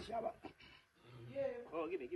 Shaba. Yeah. Oh, give me.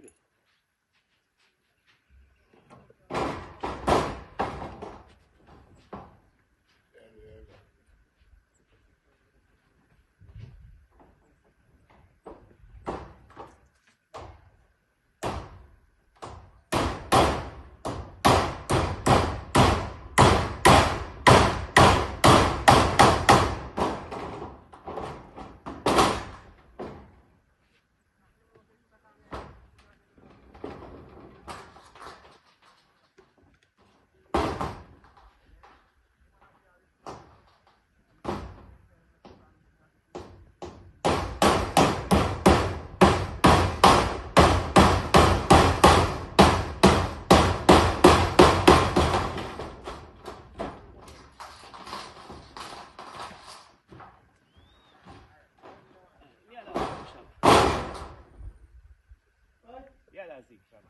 Yeah, that's it, Shaba.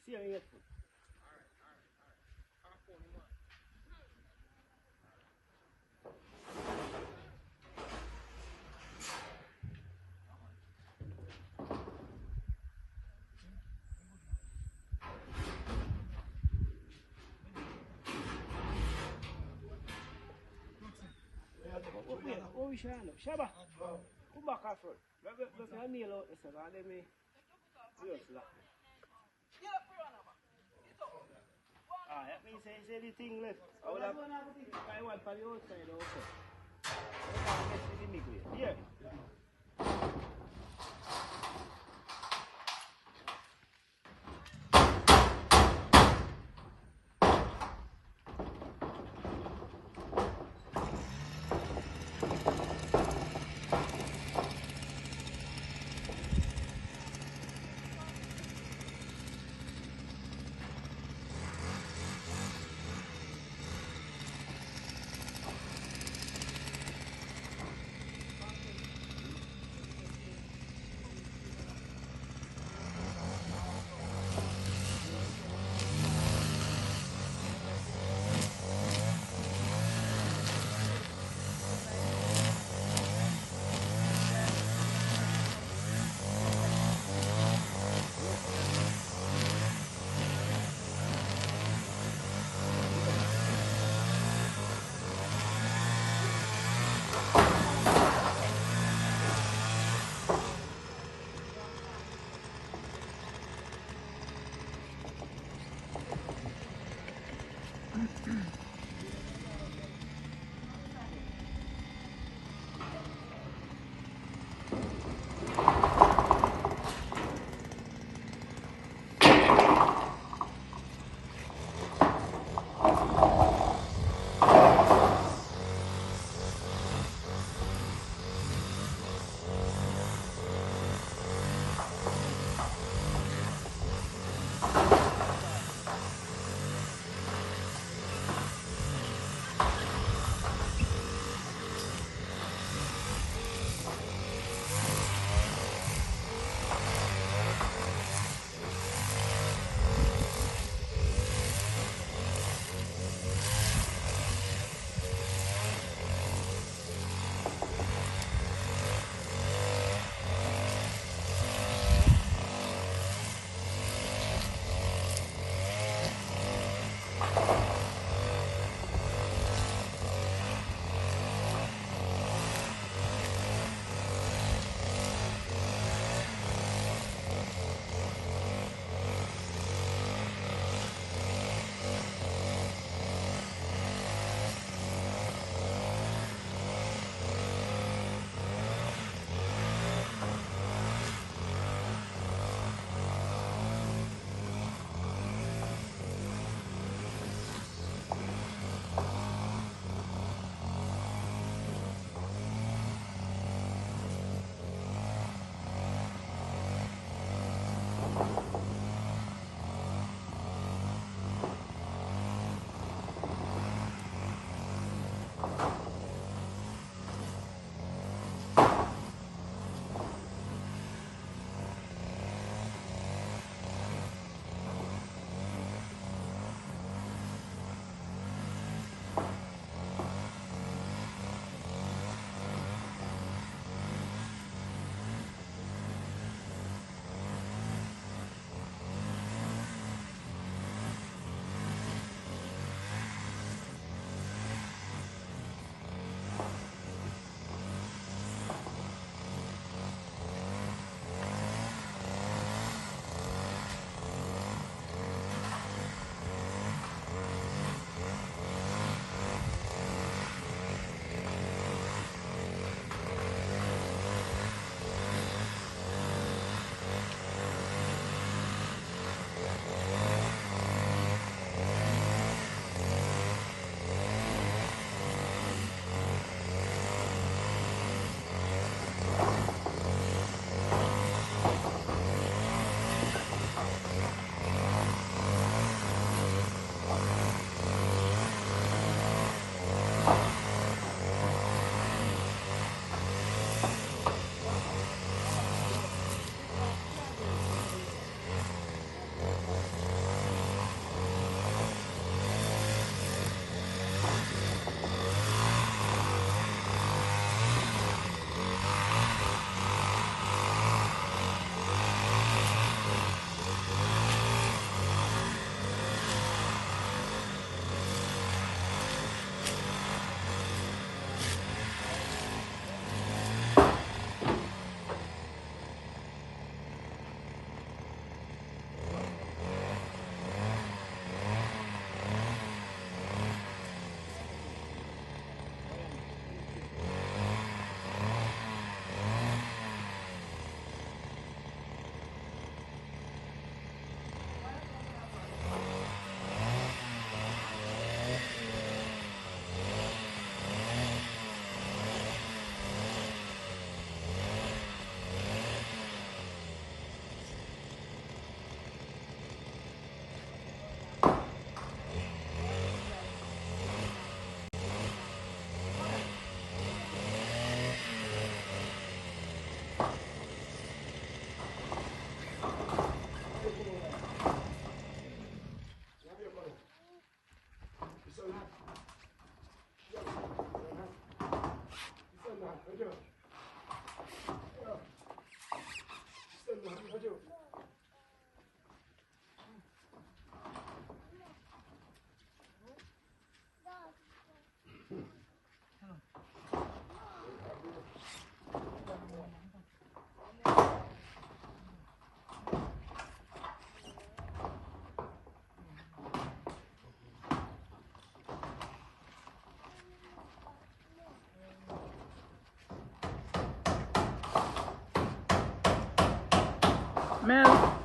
See you here. Oh, Shaba, come back after. Let me kneel out this and let me. Ah, that means say the thing left. I would have I want for the outside also. Here. Mel.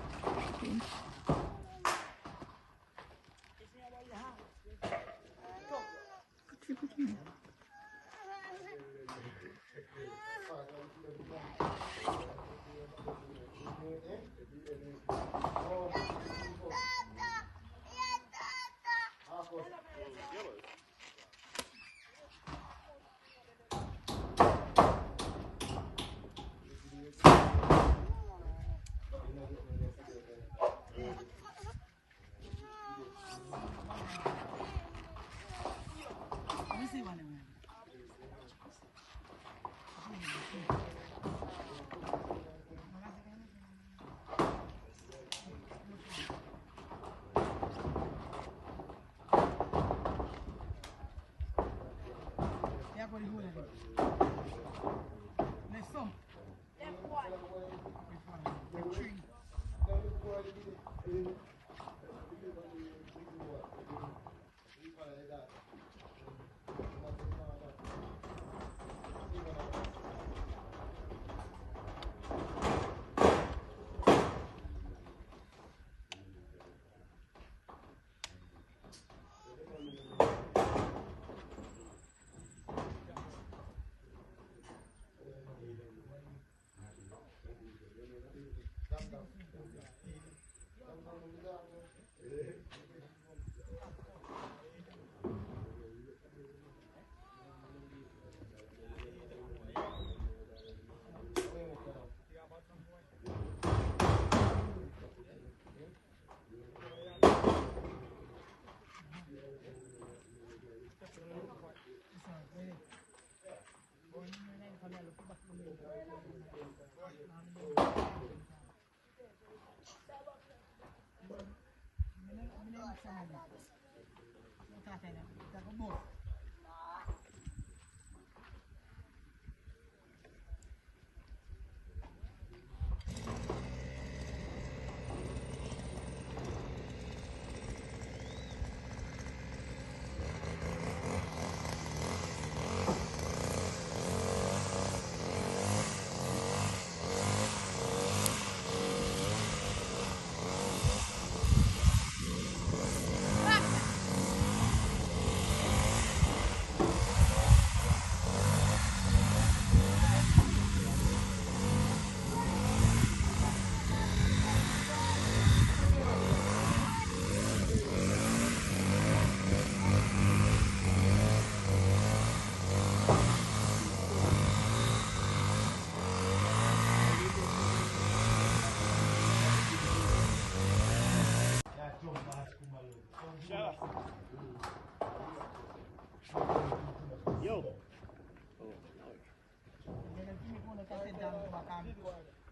Yo.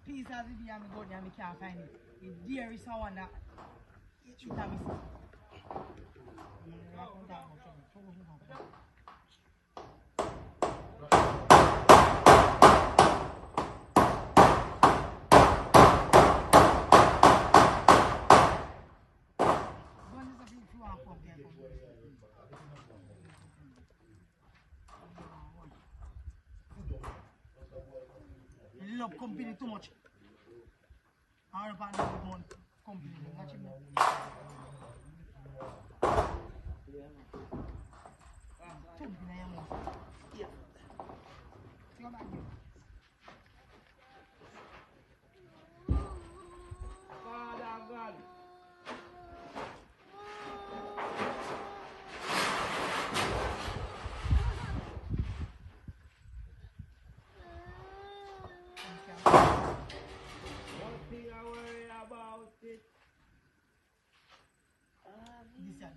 Peace as it be, I'm going to can't find it. There is someone that it a miss. Love company too much. I don't want to company. Watch him now. Company, I am. Yeah. See what I do? Father God.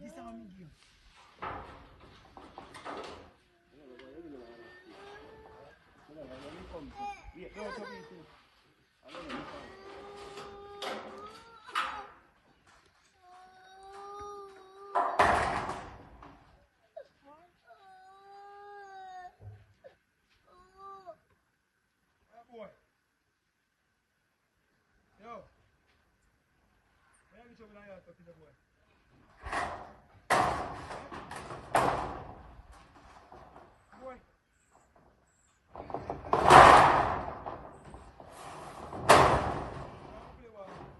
This is what I'm give. Yeah, no, it's okay too. I don't know. Boy. Yo. Where are you talking about talking to the boy? Boy. Play well.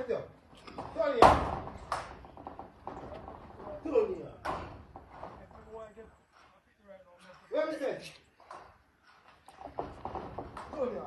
Tonya. Tonya. Tonya. Where is it? Tonya.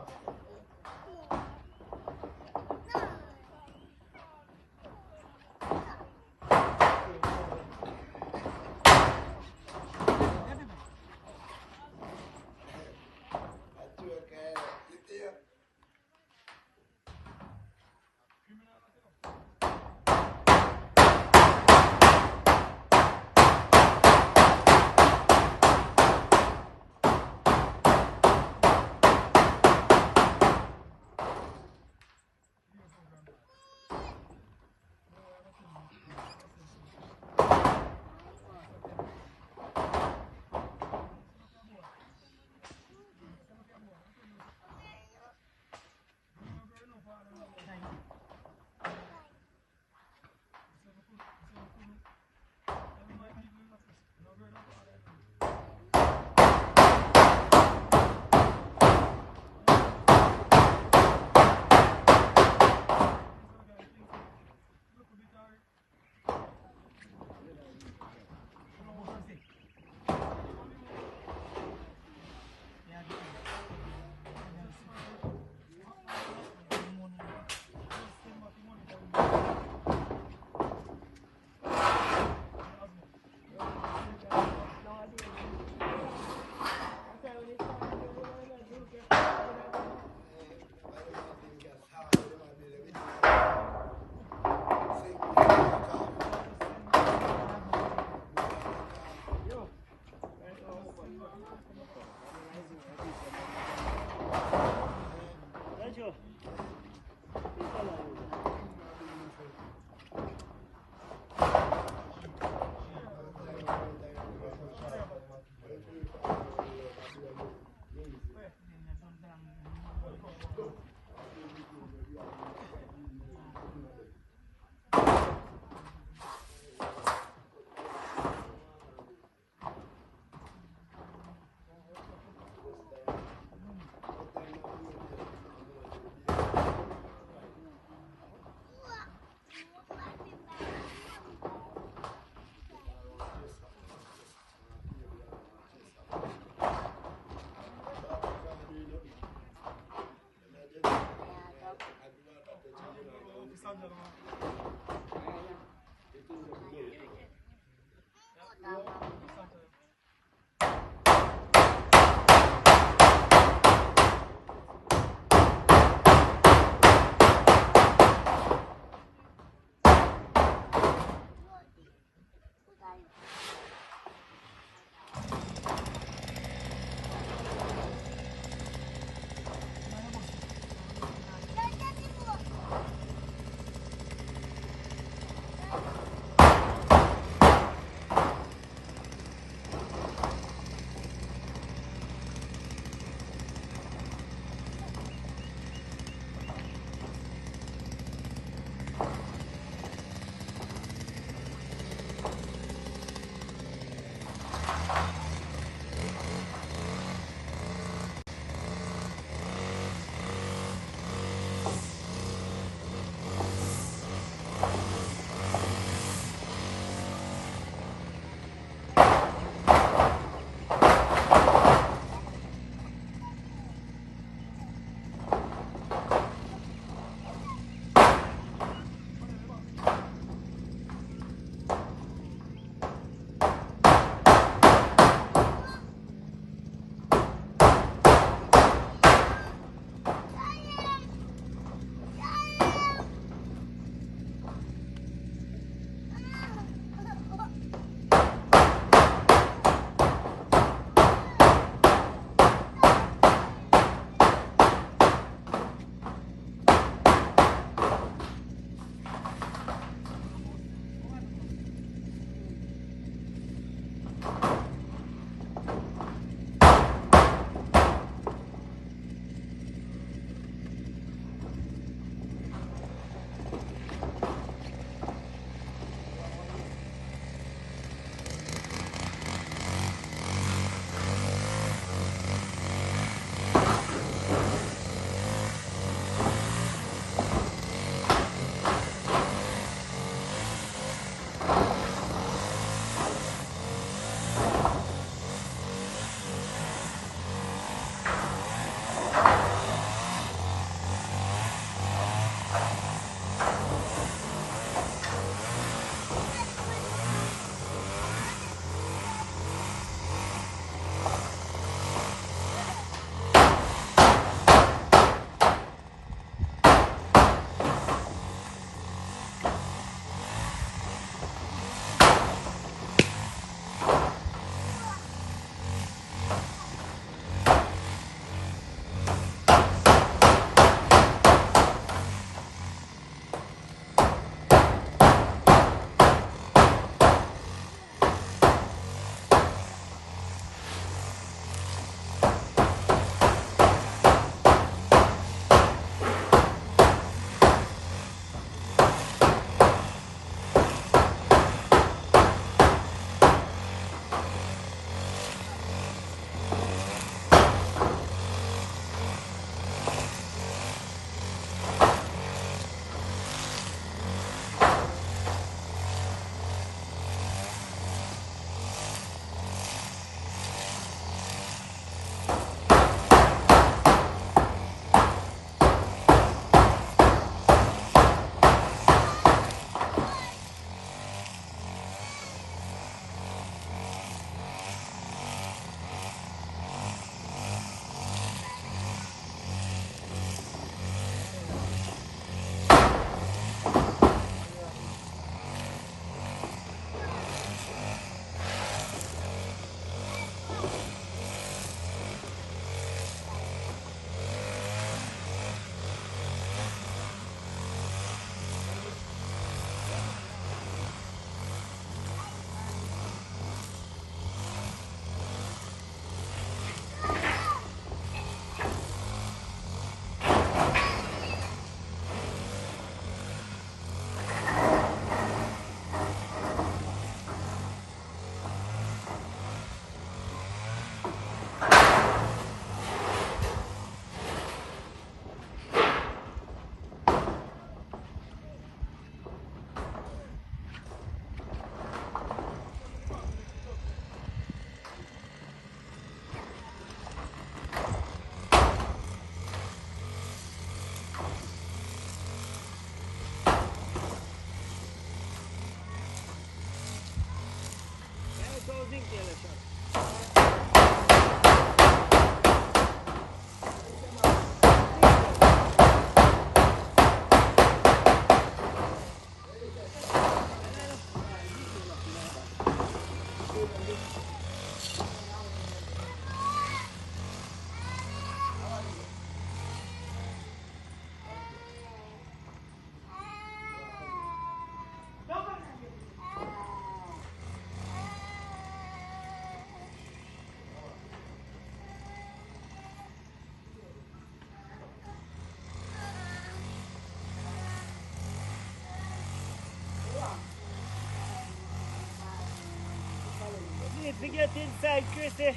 to get inside, Chrissy.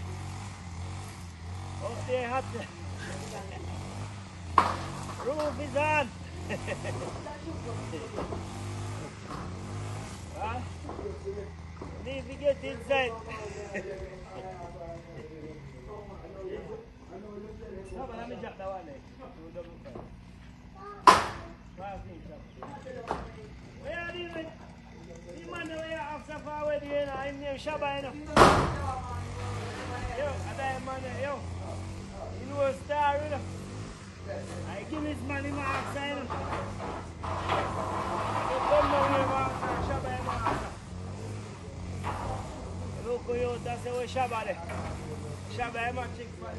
Up there, hot. Roof is on. Huh? Need to get inside. No, but let me drop that one there. Where are you? The man where you have to forward here, I'm near Shabba. Yo, I die man, yo. You know a star, you know. I give this man him outside. You come down here, man, Shabba, you know. Look who you that's the way Shabba there. Shabba, I'm a chick for you.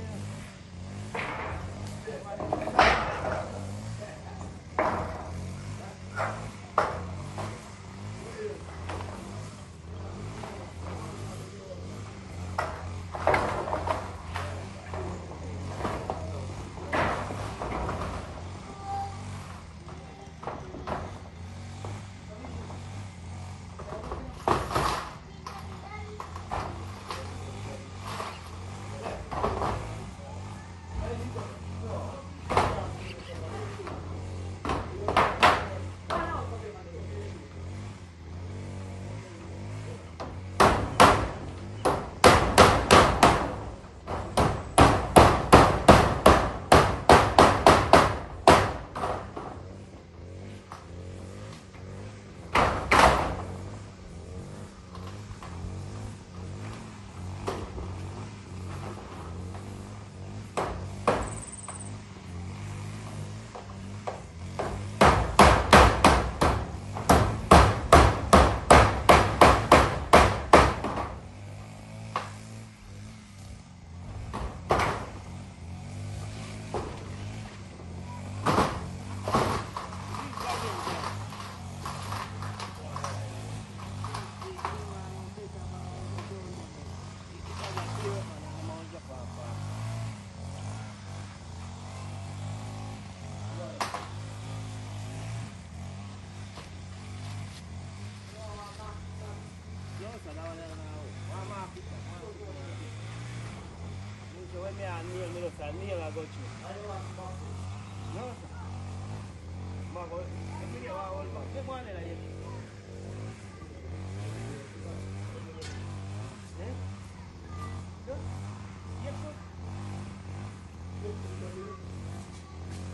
Neil, I got you. No, sir. Marco, let me get one back. Take one there. Good? Yes, good.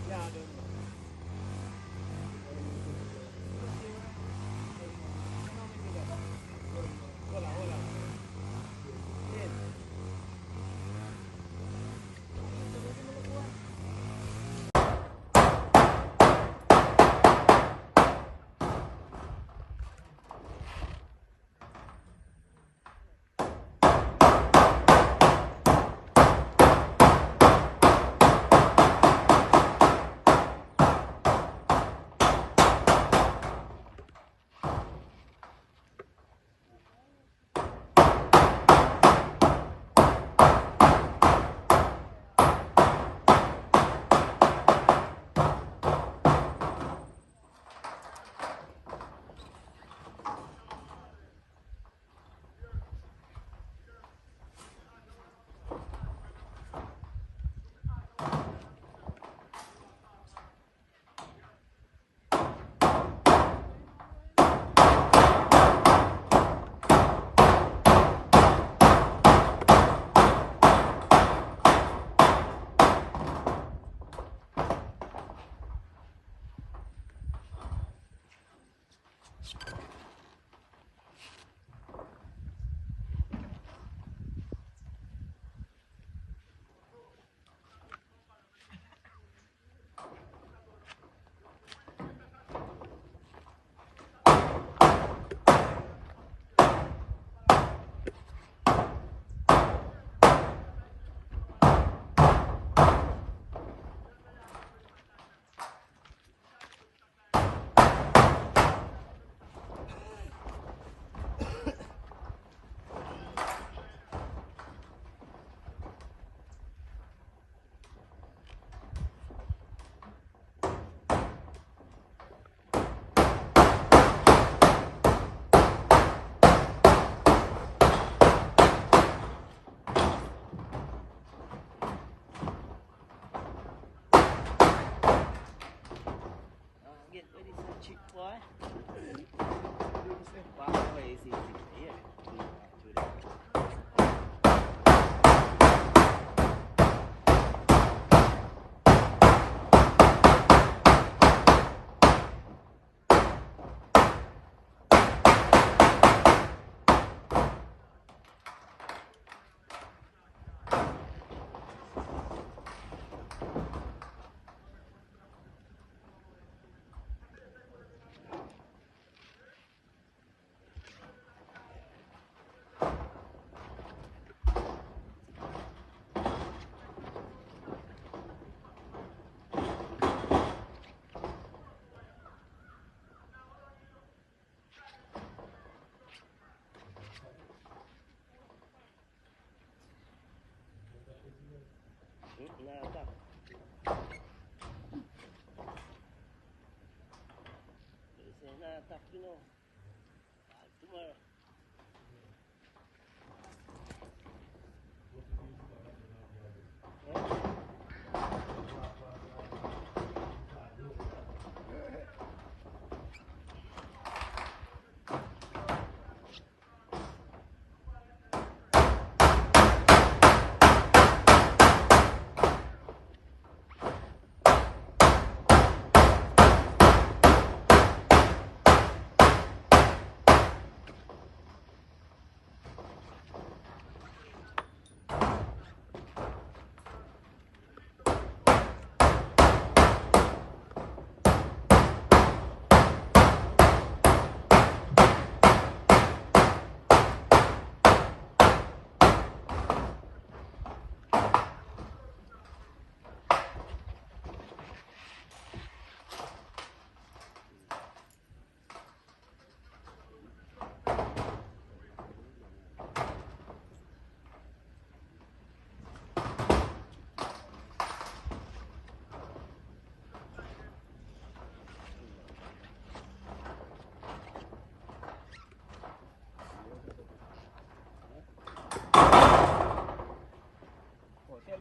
Yeah, I don't know. Hold on. Yes. boy. Walk away, see. Yeah. Nah, tak. Say nah, tak, you know. Tomorrow.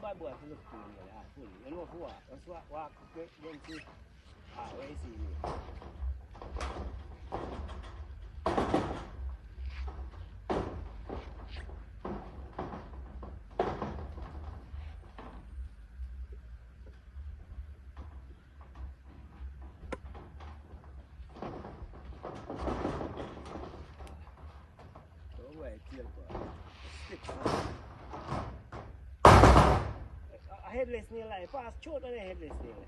Bad boy to look to you, you know who are. That's what going to where is he? Don't worry, kill boy. Headless nail like pass short on the headless nail.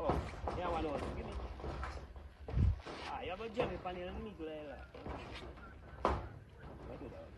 Oh, yeah, one also. Give me. You have a jelly pan in the middle like. What do that?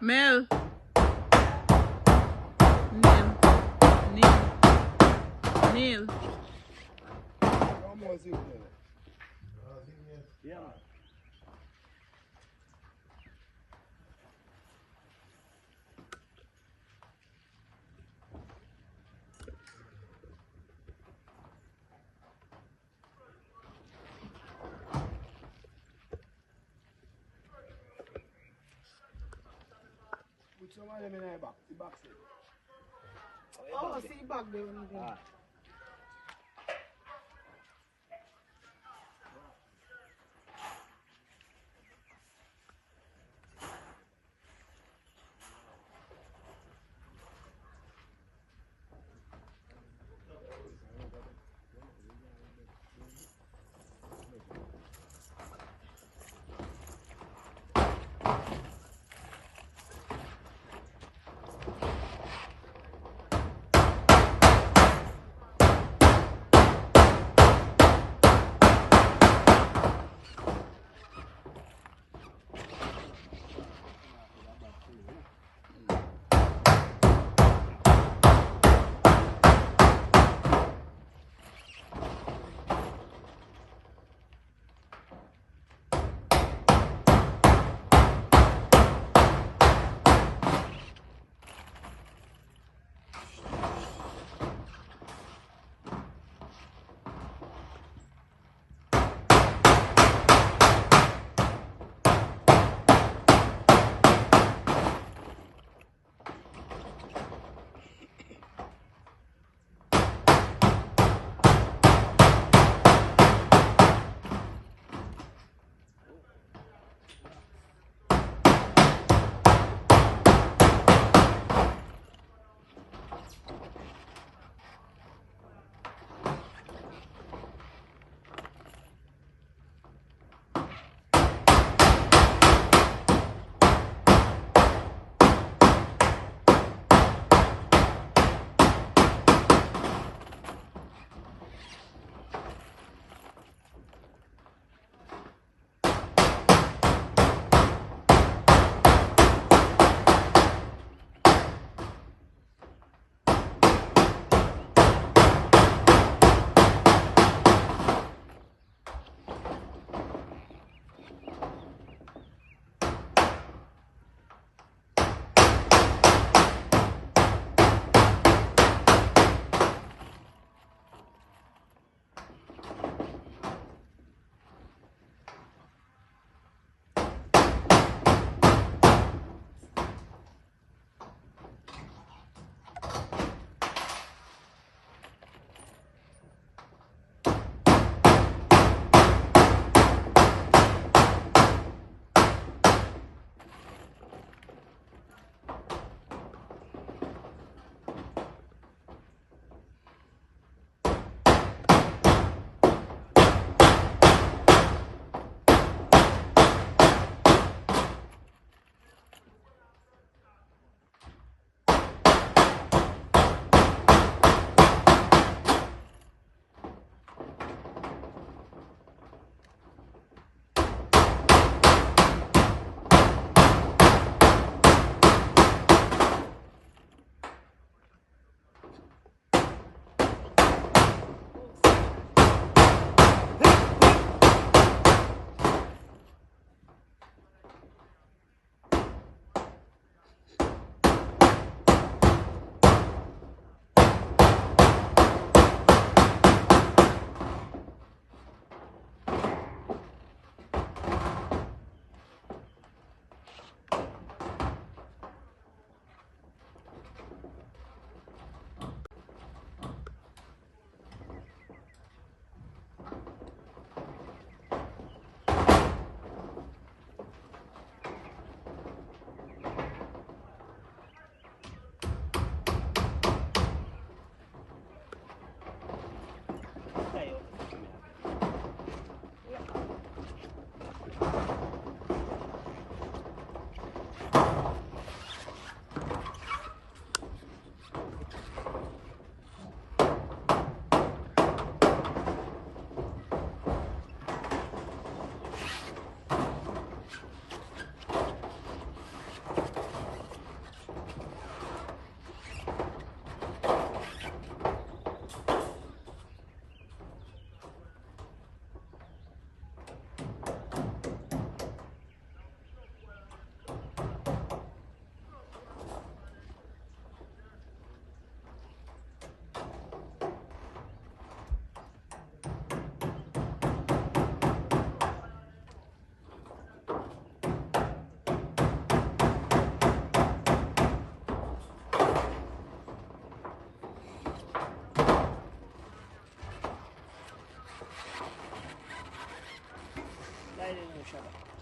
Mel. Neil. Neil. Neil. How much is it? Yeah, man. Which one of them in the back? The back side. Oh, see back there. Ah.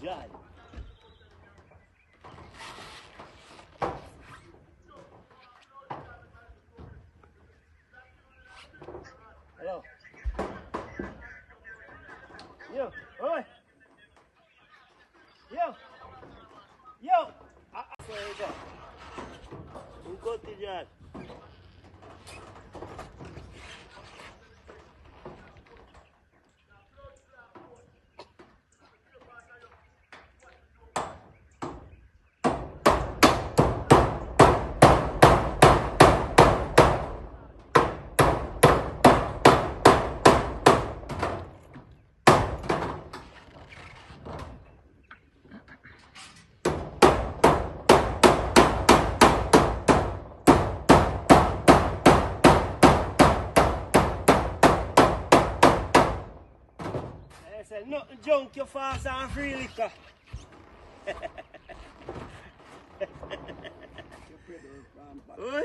John. Hello. Yo, oi. Yo. Yo. Sorry, John. Who got the John? Nothing junk, you fast and free liquor. Oi?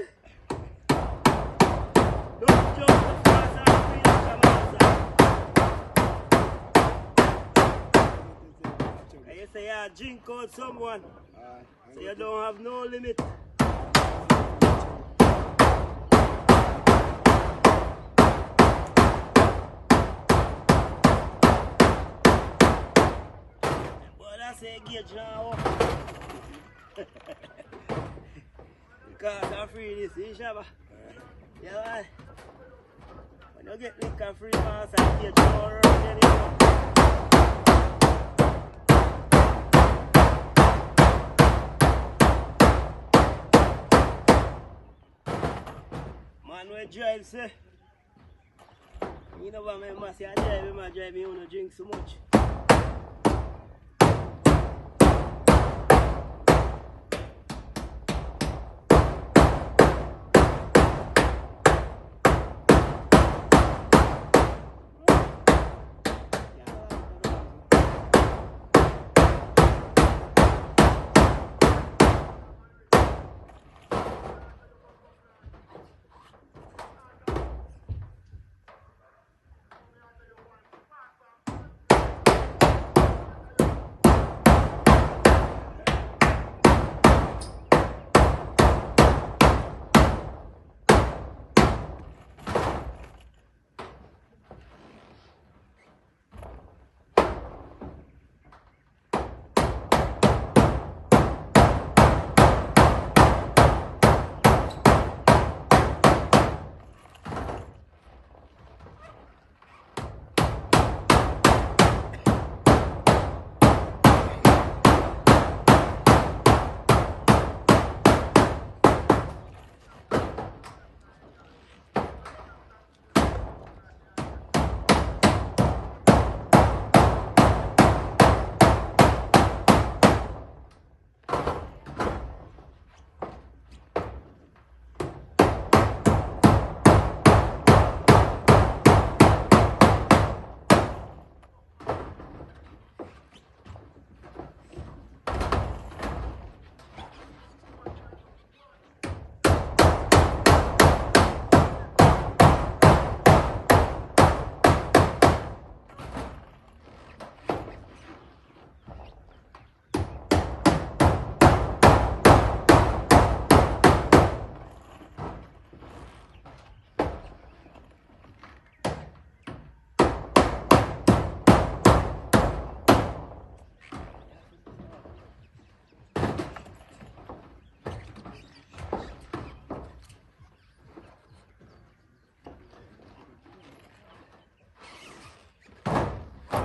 Nothing junk, you fast and free liquor, master. And you say you drink out someone, so you don't have no limit. Say gauge now. Because I'm free this, you shabba. Yeah, man. When you get liquor free pass and gauge now around anymore. Man, we drive, say. You know what, man, must say I drive, me wanna drink so much.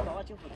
Watch your foot.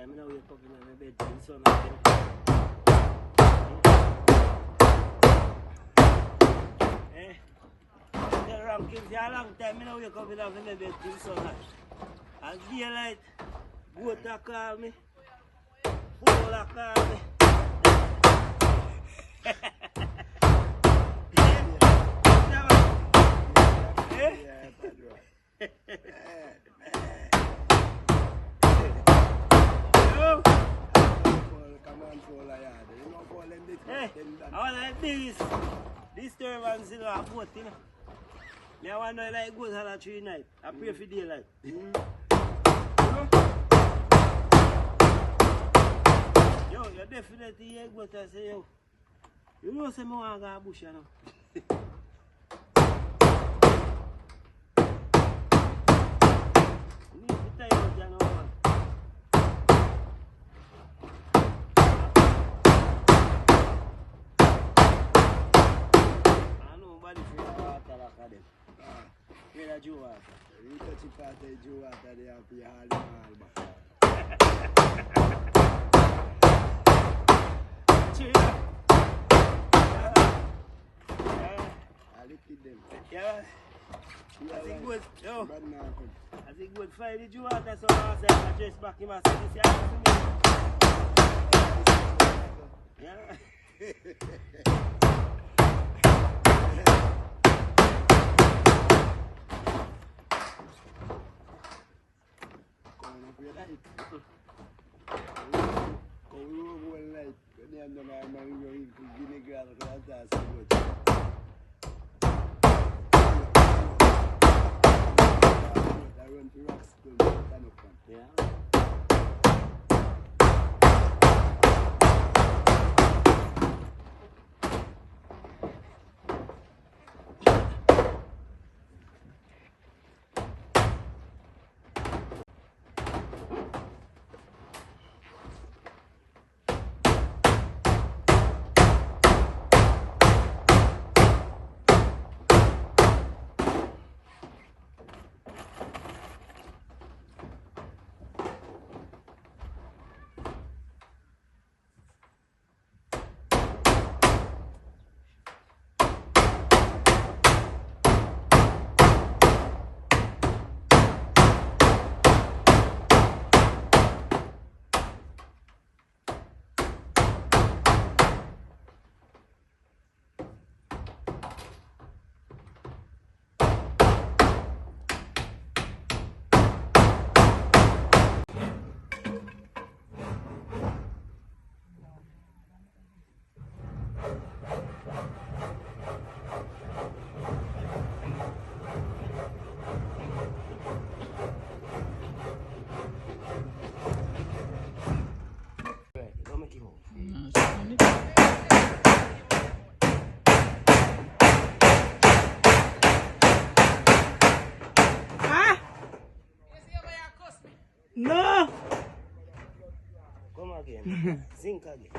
time, I wake up in my bed, the sun again. The rankings for a long time, I wake up in my bed, the sun hot. And daylight, goat call me, fowl call me. I want to this disturbance in our boat, you know. I want to like go to 3 nights. I pray for daylight. Yo, you definitely hear what I say, yo. You know, say, I want to go to bush, you know. You need to tell you, you know, man. Where Joe water? You touch it part of Joe water, they have to haul him all back. Cheers. I lick it them. Yeah. I think good. Yo. Bad man come. I think good. Find the Joe water, so I say I dress back him and say this year. Yeah. Yeah. No! Come again. Zinc again.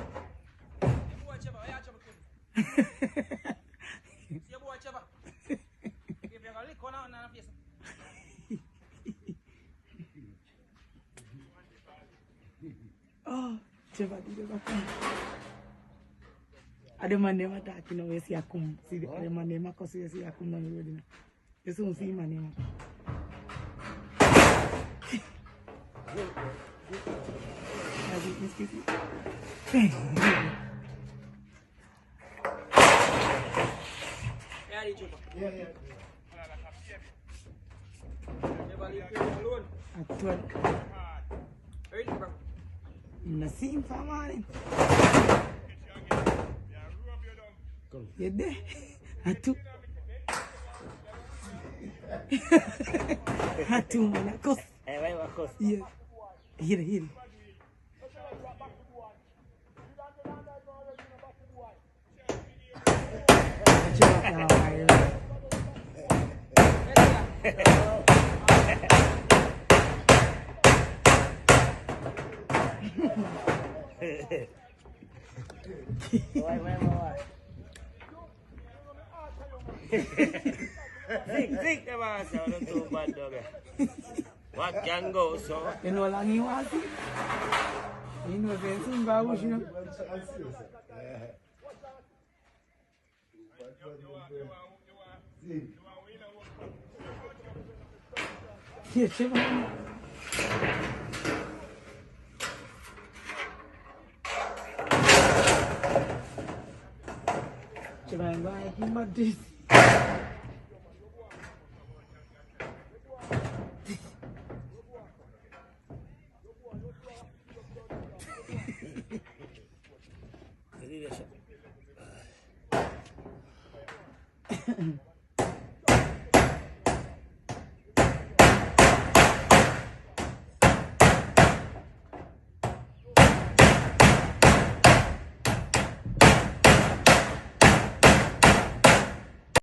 Oh, Cheva did it back. I don't mind them attacking away. See, I come. See, the man name, I see, I come down the road. You soon see my name. Nassim Famani. You there? Atu. Atu mana kos. Vai uma coisa. Iya. Here. Vai. Zig, the man, I don't do bad dog. What can go so? You know how long he was it? You know if you sing by bush, you know. Yes, you know. Children, why you mad this? Leadership.